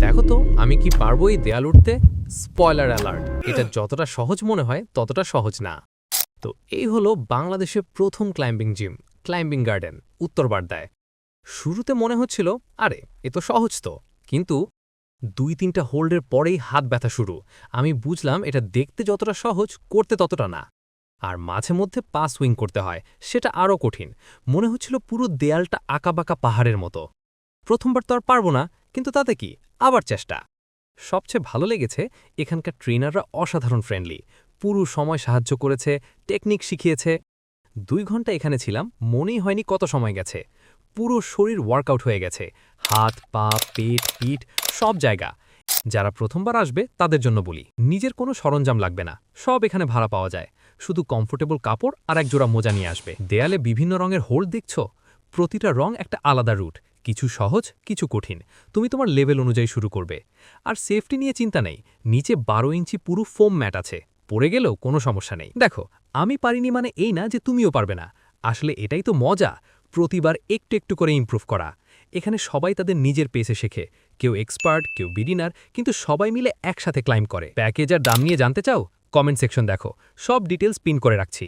দেখো তো আমি কি পারবো এই দেয়াল উঠতে। স্পয়লার অ্যালার্ট, এটা যতটা সহজ মনে হয় ততটা সহজ না। তো এই হলো বাংলাদেশের প্রথম ক্লাইম্বিং জিম, ক্লাইম্বিং গার্ডেন, উত্তর বাড্ডায়। শুরুতে মনে হচ্ছিল আরে এ তো সহজ তো, কিন্তু ২-৩টা হোল্ডের পরেই হাত ব্যথা শুরু। আমি বুঝলাম এটা দেখতে যতটা সহজ, করতে ততটা না। আর মাঝে মধ্যে পা সুইং করতে হয়, সেটা আরও কঠিন। মনে হচ্ছিল পুরো দেয়ালটা আঁকাবাঁকা পাহাড়ের মতো। প্রথমবার তো আর পারবো না, কিন্তু তাতে কি, আবার চেষ্টা। সবচেয়ে ভালো লেগেছে এখানকার ট্রেনাররা অসাধারণ ফ্রেন্ডলি, পুরো সময় সাহায্য করেছে, টেকনিক শিখিয়েছে। ২ ঘন্টা এখানে ছিলাম, মনেই হয়নি কত সময় গেছে। পুরো শরীর ওয়ার্কআউট হয়ে গেছে, হাত পা পেট পিঠ সব জায়গা। যারা প্রথমবার আসবে তাদের জন্য বলি, নিজের কোনো সরঞ্জাম লাগবে না, সব এখানে ভাড়া পাওয়া যায়। শুধু কমফোর্টেবল কাপড় আর এক জোড়া মোজা নিয়ে আসবে। দেয়ালে বিভিন্ন রঙের হোল্ড দেখছো, প্রতিটা রং একটা আলাদা রুট, কিছু সহজ কিছু কঠিন। তুমি তোমার লেভেল অনুযায়ী শুরু করবে। আর সেফটি নিয়ে চিন্তা নেই, নিচে ১২ ইঞ্চি পুরো ফোম ম্যাট আছে, পড়ে গেলেও কোনো সমস্যা নেই। দেখো, আমি পারিনি মানে এই না যে তুমিও পারবে না। আসলে এটাই তো মজা, প্রতিবার একটু একটু করে ইমপ্রুভ করা। এখানে সবাই তাদের নিজের পেসে শেখে, কেউ এক্সপার্ট কেউ বিগিনার, কিন্তু সবাই মিলে একসাথে ক্লাইম্ব করে। প্যাকেজ আর দাম নিয়ে জানতে চাও? কমেন্ট সেকশন দেখো, সব ডিটেলস পিন করে রাখছি।